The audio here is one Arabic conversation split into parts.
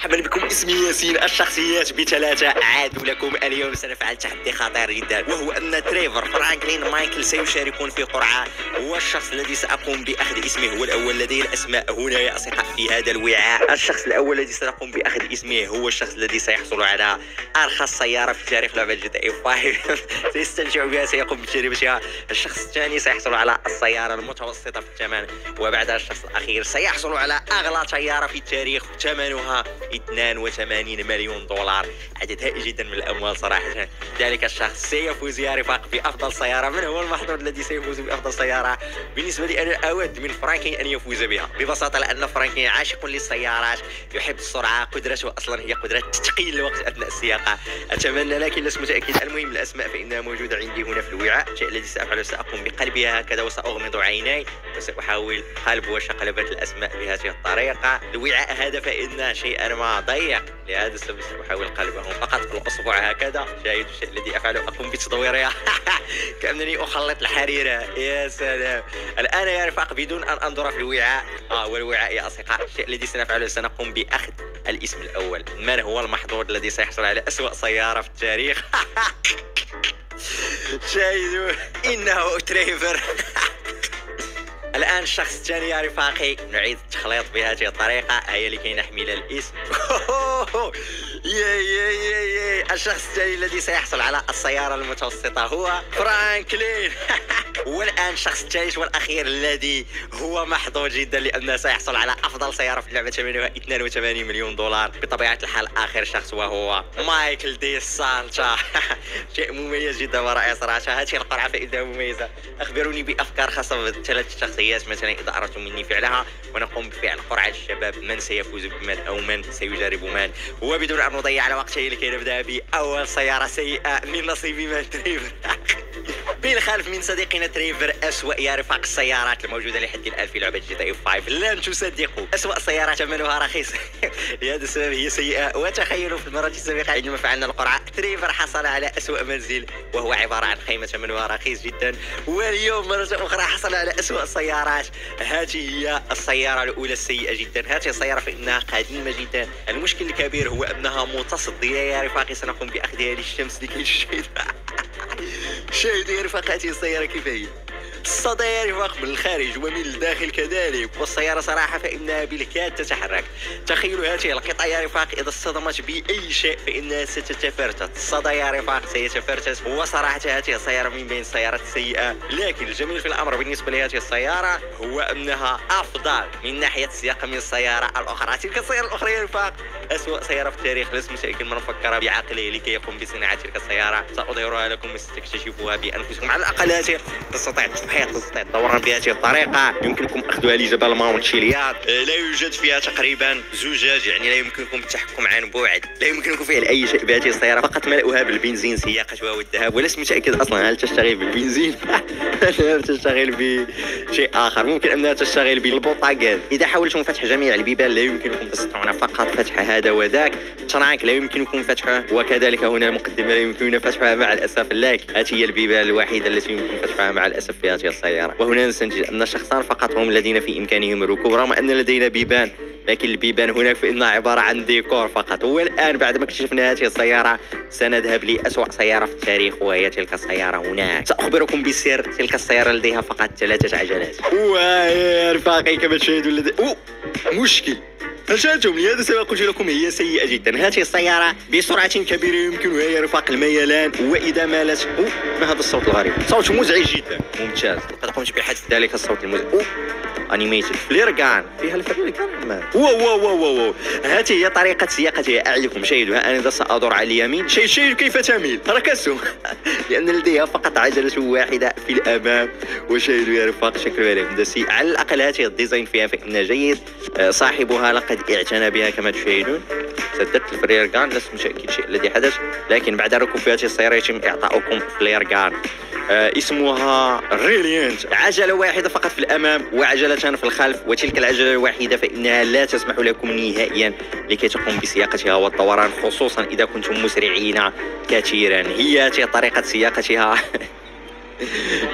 مرحبا بكم، اسمي ياسين. الشخصيات بثلاثة. عادوا لكم. اليوم سنفعل تحدي خطير جدا، وهو أن تريفر، فرانكلين، مايكل سيشاركون في قرعة. هو الشخص الذي سأقوم بأخذ اسمه هو الأول. لدي الأسماء هنا يا أصدقاء في هذا الوعاء. الشخص الأول الذي سأقوم بأخذ اسمه هو الشخص الذي سيحصل على أرخص سيارة في تاريخ لعبة GTA 5 سيستمتع بها، سيقوم بتجربتها. الشخص الثاني سيحصل على السيارة المتوسطة في الثمن، وبعدها الشخص الأخير سيحصل على أغلى سيارة في التاريخ ثمنها 82 مليون دولار. عدد هائل جدا من الأموال صراحة. ذلك الشخص سيفوز يا رفاق بأفضل سيارة. من هو المحظوظ الذي سيفوز بأفضل سيارة؟ بالنسبة لي أنا أود من فرانكلين أن يفوز بها ببساطة، لأن فرانكلين عاشق للسيارات، يحب السرعة، قدرته أصلا هي قدرة تثقيل الوقت أثناء السياقة. أتمنى، لكن لست متأكد. المهم الأسماء فإنها موجودة عندي هنا في الوعاء. الشيء الذي سأفعله سأقوم بقلبها هكذا، وسأغمض عيني وسأحاول قلب وشقلبة الأسماء بهذه الطريقة. الوعاء هذا فإنه شيئا ما ضيق، لهذا السبب سأحاول قلبه فقط في الأصبع هكذا. شاهدوا الشيء الذي أفعله، أقوم بتدويرها كأنني أخلط الحريرة. يا سلام. الآن يا رفاق بدون أن أنظر في الوعاء، والوعاء يا أصدقاء، الشيء الذي سنفعله سنقوم بأخذ الاسم الأول. من هو المحظوظ الذي سيحصل على أسوأ سيارة في التاريخ؟ شاهدوا، إنه تريفر. الآن الشخص الثاني يا رفاقي، نعيد التخليط بهذه الطريقة هيا لكي نحمل الاسم. الشخص الثاني الذي سيحصل على السيارة المتوسطة هو فرانكلين. والآن الشخص الثالث والأخير الذي هو محظوظ جدا، لأنه سيحصل على أفضل سيارة في اللعبة ثمنها 82 مليون دولار. بطبيعة الحال آخر شخص وهو مايكل دي سانتا. شيء مميز جدا ورائع صراحة. هذه القرعة فإنها مميزة. أخبروني بأفكار خاصة بالثلاث شخصيات مثلا إذا أردتم مني فعلها، ونقوم بفعل قرعة الشباب. من سيفوز بمن أو من سيجرب من. وبدون أن نضيع على وقت لكي نبدأ بأول سيارة سيئة من نصيب من تريفر. بالخلف من صديقنا تريفر. أسوأ يا رفاق السيارات الموجودة لحد الآن في لعبة GTA 5. لن تصدقوا، أسوأ سيارة ثمنها رخيص. لهذا السبب هي سيئة. وتخيلوا في المرة السابقة عندما فعلنا القرعة، تريفر حصل على أسوأ منزل، وهو عبارة عن خيمة ثمنها رخيص جدا. واليوم مرة أخرى حصل على أسوأ السيارات. هذه هي السيارة الأولى السيئة جدا. هذه السيارة فإنها قديمة جدا. المشكل الكبير هو أنها متصدية يا رفاقي. سنقوم بأخذها للشمس لكي تشاهد. شاهدوا يا رفاق هذه السيارة كيف هي. الصدى يا رفاق من الخارج ومن الداخل كذلك. والسيارة صراحة فإنها بالكاد تتحرك. تخيلوا هذه القطعة يا رفاق، إذا اصطدمت بأي شيء فإنها ستتفرتت. الصدى يا رفاق سيتفرتت. وصراحة هذه السيارة من بين السيارات السيئة. لكن الجميل في الأمر بالنسبة لهذه السيارة هو أنها أفضل من ناحية السياق من السيارة الأخرى. تلك السيارة الأخرى يا رفاق أسوأ سيارة في التاريخ. لست متأكد من فكر بعقله لكي يقوم بصناعة تلك السيارة. سأظهرها لكم وستكتشفوها بأنفسكم. على الأقل هذه تستطيع الدوران بهذه الطريقة. يمكنكم أخذها لجبل ماونت شيلياد. لا يوجد فيها تقريبا زجاج، يعني لا يمكنكم التحكم عن بعد. لا يمكنكم فعل أي شيء بهذه السيارة، فقط ملؤها بالبنزين، سياقتها والذهب. ولست متأكد أصلا هل تشتغل بالبنزين هل تشتغل بشيء آخر. ممكن أنها تشتغل بالبوتاغاز. إذا حاولتم فتح جميع البيبان لا يمكنكم، تستطيعون فقط فتح هذا وذاك. الترانك لا يمكنكم فتحه، وكذلك هنا المقدمة لا يمكننا فتحها مع الأسف. لكن هذه هي البيبان الوحيدة التي يمكن فتحها مع الأسف في هذه السيارة. وهنا نستنتج أن شخصان فقط هم الذين في إمكانهم الركوب، رغم أن لدينا بيبان، لكن البيبان هناك فإنها عبارة عن ديكور فقط. والآن بعد ما اكتشفنا هذه السيارة سنذهب لأسوأ سيارة في التاريخ، وهي تلك السيارة هناك. سأخبركم بسر، تلك السيارة لديها فقط 3 عجلات. يا رفاقي كما تشاهدون مشكل. أشاهدتم، لهذا السبب قلت لكم هي سيئة جدا. هذه السيارة بسرعة كبيرة يمكنها يا رفاق الميلان، وإذا مالت ما هذا الصوت الغريب؟ صوت مزعج جدا. ممتاز، لقد قمت بحذف ذلك الصوت المزعج. انيميتد فلير جان، فيها الفلير جان. واو هذه هي طريقة سياقتها. أعلكم شاهدوا، أنا إذا سأدور على اليمين شاهدوا كيف تميل. ركزتوا لأن لديها فقط عجلة واحدة في الأمام. وشاهدوا يا رفاق شكلها هندسي. على الأقل هذه الديزاين فيها فإنه جيد. صاحبها لقد اعتنى بها كما تشاهدون. سددت الفلير جان، لست متأكد شيء الذي حدث، لكن بعد ركوب في هذه السيارة يتم إعطاؤكم فلير جان. اسمها ريليانت. عجلة واحدة فقط في الأمام وعجلتان في الخلف، وتلك العجلة الواحدة فإنها لا تسمح لكم نهائيا لكي تقوم بسياقتها والدوران، خصوصا إذا كنتم مسرعين كثيرا. هي طريقة سياقتها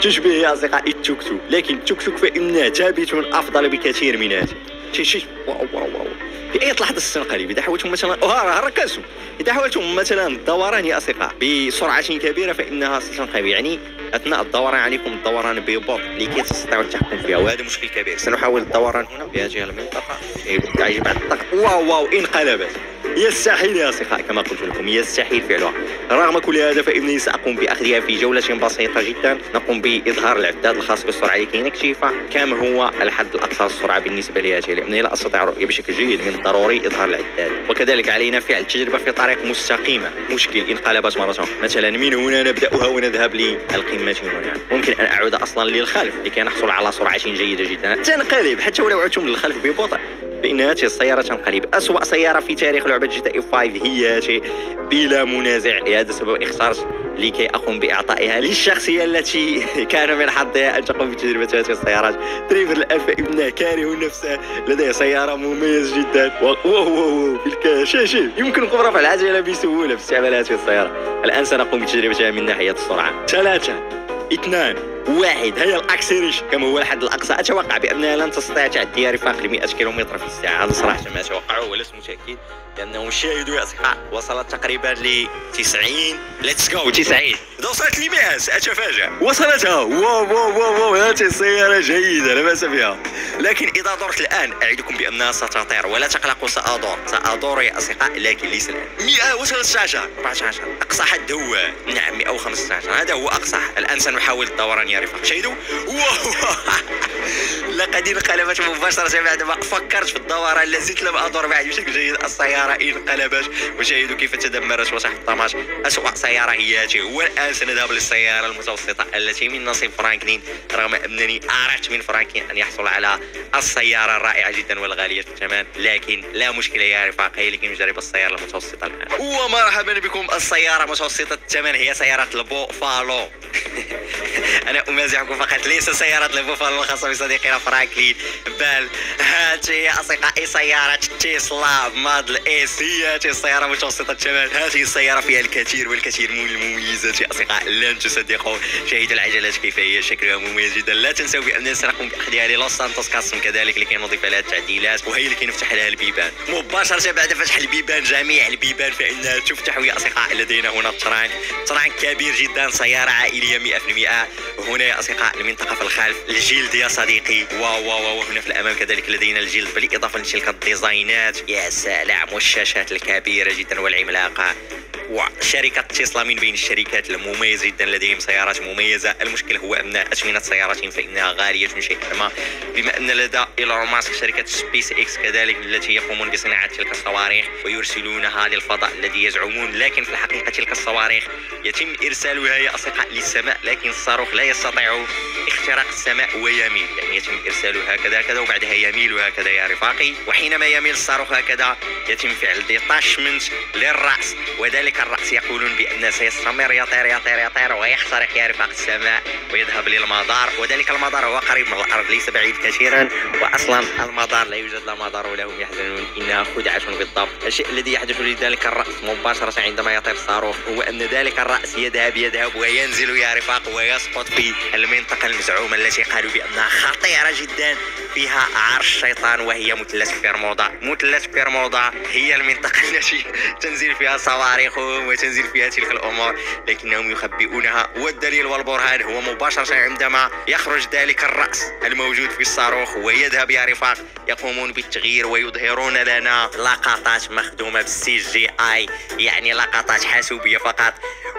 تشبه يا أصدقائي التوك توك، لكن التوك توك فإنه ثابت أفضل بكثير من هذه. شي واو واو واو. في أي لحظة ستنقلب إذا حاولتم مثلا ركزوا، إذا حاولتم مثلا الدوران يا أصدقاء بسرعة كبيرة فإنها ستنقلب، يعني أثناء الدوران عليكم الدوران ببطء لكي تستطيعوا التحكم فيها، وهذا مشكل كبير. سنحاول الدوران هنا في هذه المنطقة، يبدأ يجي بعد الضغط. واو واو انقلبت. يستحيل يا أصدقائي كما قلت لكم، يستحيل فعلها. رغم كل هذا فإنني سأقوم بأخذها في جولة بسيطة جدا. نقوم بإظهار العداد الخاص بالسرعة لكي نكتشف كم هو الحد الأقصى للسرعة بالنسبة لهذه، لأنني لا أستطيع الرؤية بشكل جيد من الضروري إظهار العداد. وكذلك علينا فعل التجربة في طريق مستقيمة. مشكل انقلبت مرة أخرى. مثلا من هنا نبدأها ونذهب للقمة هنا. ممكن أن أعود أصلا للخلف لكي نحصل على سرعة جيدة جدا. تنقلب حتى ولو عدتم للخلف ببطء فإن هذه السيارة تنقلب. أسوأ سيارة في تاريخ لعبة GTA 5 هي هذه بلا منازع. لهذا السبب اخترت لكي أقوم بإعطائها للشخصية التي كان من حظها أن تقوم بتجربة هذه السيارات. دريفر الآن فإنه كاره نفسه، لديه سيارة مميز جدا. واو بالكاشاشة يمكنكم رفع العجلة بسهولة باستعمال هذه السيارة. الآن سنقوم بتجربتها من ناحية السرعة. 3 2 1. هيا الأكسلريشن كما هو الحد الأقصى. أتوقع بأنها لن تستطيع تعدي رفاق ل 100 كيلومتر في الساعة. هذا صراحة ما أتوقعه ولست متأكد، لأنهم شاهدوا يا أصدقاء وصلت تقريبا ل 90. ليتس جو 90. إذا وصلت ل 100 سأتفاجأ. وصلتها. واو هذه السيارة جيدة لا بأس بها، لكن إذا دورت الآن أعدكم بأنها ستطير. ولا تقلقوا، سأدور يا أصدقاء، لكن ليس الآن. 113 14 أقصى حد هو نعم 115. هذا هو أقصى. الآن سنحاول الدوران يا رفاق. شاهدوا. واو لقد انقلبت مباشرة بعدما فكرت في الدوران. لازلت لم أدور بعد بشكل جيد. السيارة انقلبت وشاهدوا كيف تدمرت وتحطمت. أسوأ سيارة هي هذه. والآن سنذهب للسيارة المتوسطة التي من نصيب فرانكلين، رغم أنني أردت من فرانكلين أن يحصل على السيارة الرائعة جدا والغالية الثمن، لكن لا مشكلة يا رفاق. هي لكي نجرب السيارة المتوسطة الآن. ومرحبا بكم. السيارة متوسطة الثمن هي سيارة البوفالو. أنا أمازحكم فقط، ليس سيارة البوفالو الخاصة بصديقنا فرانكلين، بل هذه أصدقائي سيارة تسلا موديل اس. هي هذه السيارة متوسطة الثمن. هذه السيارة فيها الكثير والكثير من المميزات يا أصدقاء لن تصدقوا. شاهدوا العجلات كيف هي، شكلها مميز جدا. لا تنسوا بأننا سنقوم بأخذها للوس سانتوس كاستم كذلك لكي نضيف لها التعديلات، وهي لكي نفتح لها البيبان. مباشرة بعد فتح البيبان، جميع البيبان فإنها تفتح يا أصدقاء. لدينا هنا تران كبير جدا، سيارة عائلية 100%. هنا يا أصدقاء المنطقة في الخلف الجلد يا صديقي. واو هنا في الأمام كذلك لدينا الجلد، بالإضافة لتلك الديزاينات يا سلام، والشاشات الكبيرة جدا والعملاقة. وشركة تسلا من بين الشركات المميزة جدا، لديهم سيارات مميزة. المشكل هو أن أثمنة سياراتهم فإنها غالية شيئا ما، بما أن لدى إيلون ماسك شركة سبيس إكس كذلك التي يقومون بصناعة تلك الصواريخ ويرسلونها للفضاء الذي يزعمون، لكن في الحقيقة تلك الصواريخ يتم إرسالها يا أصدقاء للسماء، لكن الصاروخ لا يستطيع اختراق السماء ويميل، يعني يتم إرساله هكذا وبعدها يميل هكذا يا رفاقي. وحينما يميل الصاروخ هكذا يتم فعل ديتاشمنت للرأس، وذلك الرأس يقولون بأنه سيستمر يطير ويخترق يا رفاق السماء ويذهب للمدار، وذلك المدار هو قريب من الأرض ليس بعيد كثيرا. وأصلا المدار لا يوجد لا مدار ولهم يحزنون، إنها خدعة بالضبط. الشيء الذي يحدث لذلك الرأس مباشرة عندما يطير الصاروخ هو أن ذلك الرأس يذهب وينزل يا رفاق ويسقط في المنطقة المزعومة التي قالوا بأنها خطيرة جدا، فيها عرش الشيطان، وهي مثلث بيرمودا. هي المنطقة التي تنزل فيها صواريخهم وتنزل فيها تلك الأمور، لكنهم يخبئونها. والدليل والبرهان هو مباشرة عندما يخرج ذلك الرأس الموجود في الصاروخ ويذهب يا رفاق، يقومون بالتغيير ويظهرون لنا لقطات مخدومة بالCGI، يعني لقطات حاسوبية فقط.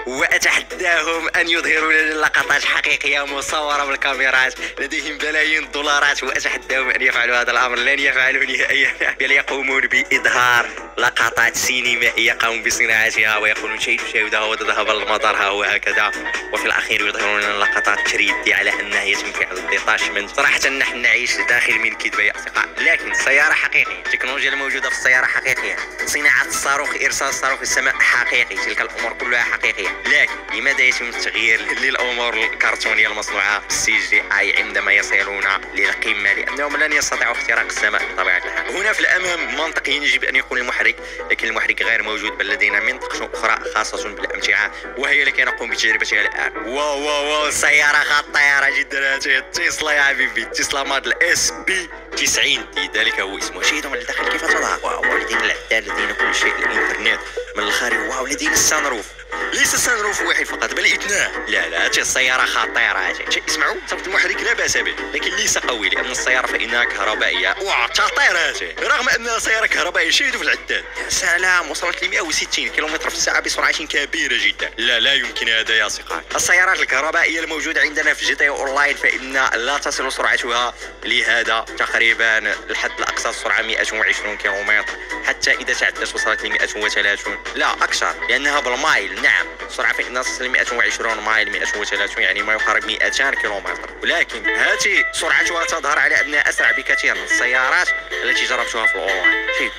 وأتحداهم أن يظهروا لنا لقطات حقيقية مصورة بالكاميرات، لديهم بلايين الدولارات، وأتحداهم أن يفعلوا هذا الأمر. لن يفعلوا نهائيا، بل يقومون بإظهار لقطات سينمائية قاموا بصناعتها ويقولون شاهدها وتذهب المطار ها هو هكذا، وفي الأخير يظهرون لنا لقطات 3D على أنها يتم فعل الديتاشمنت. صراحة نحن نعيش داخل من كذبة يا أصدقاء، لكن السيارة حقيقية، التكنولوجيا الموجودة في السيارة حقيقية، صناعة الصاروخ، إرسال الصاروخ السماء حقيقي، تلك الأمور كلها حقيقية. لكن لماذا يتم التغيير للأمور الكرتونية المصنوعة بالCGI عندما يصلون للقمة؟ لأنهم لن يستطيعوا اختراق السماء بطبيعة الحال. هنا في الأمام منطقيا يجب أن يكون المحرك المحرك، لكن المحرك غير موجود، بل لدينا منطقة أخرى خاصة بالأمتعة وهي التي نقوم بتجربتها الآن. واو واو واو، سيارة خطيرة جدا هذه تسلا يا حبيبي، تسلا موديل اس بي 90 ذلك هو اسمه. شاهدوا من الداخل كيف تظهر. واو، لدينا العداد، لدينا كل شيء، الانترنت من الخارج. واو، لدينا السانروف، ليس السانروف واحد فقط بل اثنان. لا هذه السيارة خطيرة هذه. اسمعوا، صوت المحرك لا بأس به لكن ليس قوي لأن السيارة فإنها كهربائية. واو تطير هذه رغم أنها سيارة كهربائية. شاهدوا في العداد. يا سلام، وصلت ل 160 كيلومتر في الساعة بسرعة كبيرة جدا. لا يمكن هذا يا ثقات. السيارات الكهربائية الموجودة عندنا في GTA أونلاين فإن لا تصل سرعتها لهذا تقريبا الحد الأقصى السرعة 120 كيلومتر، حتى إذا تعدت وصلت ل 130 لا أكثر لأنها بالمايل. نعم السرعة فإنها تصل ل 120 مايل، 130 يعني ما يقارب 200 كيلومتر، ولكن هذه سرعتها تظهر على أنها أسرع بكثير من السيارات التي جربتها في الأونلاين.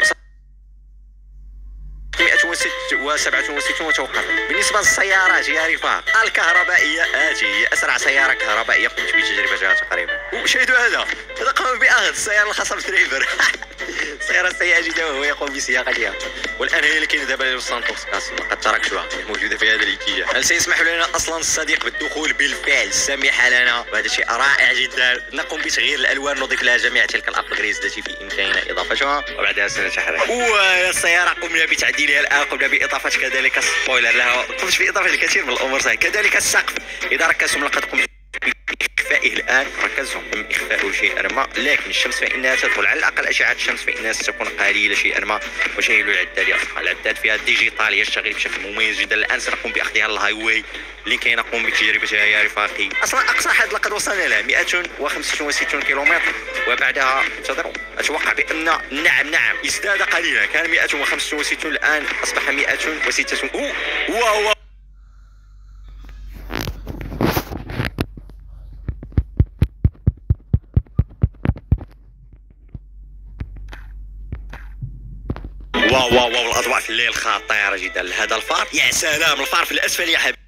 167 وتوقف. بالنسبة للسيارات يا رفاق الكهربائية، هذه هي أسرع سيارة كهربائية قمت بتجربتها تقريبا. وشاهدوا هذا قام بأخذ السيارة الخاصة بالدريفر. سيارة سيئة جدا وهو يقوم بسياقتها، والآن هي اللي كاينة دابا لوس سانتوس كاسينو قد تركتها موجودة في هذا الاتجاه. هل سيسمح لنا أصلا الصديق بالدخول؟ بالفعل سمح لنا، وهذا شيء رائع جدا. نقوم بتغيير الألوان، نضيف لها جميع تلك الأبجريدز التي في إمكاننا إضافتها وبعدها سنتحرك. والسيارة قمنا بتعديلها الآن، قمنا بإضافة كذلك سبويلر لها، قمت بإضافة الكثير من الأمور صحيح. كذلك السقف إذا ركزتم لقد قمت إخفائه الآن، ركزوا تم إخفاؤه شيئا ما، لكن الشمس فإنها تدخل على الأقل أشعة الشمس فإنها ستكون قليلة شيئا ما. وشاهدوا العداد يا أصدقاء، العداد فيها ديجيتال يشتغل بشكل مميز جدا. الآن سنقوم بأخذها الهاي واي اللي كي نقوم بتجربتها يا رفاقي. أصلا أقصى حد لقد وصلنا له 165 كيلومتر، وبعدها انتظروا أتوقع بأن نعم ازداد قليلا، كان 165 الآن أصبح 106. واو واو واو واو، الأضواء في الليل خطيرة جدا. هذا الفار، يا سلام، الفار في الأسفل يا حبيبي.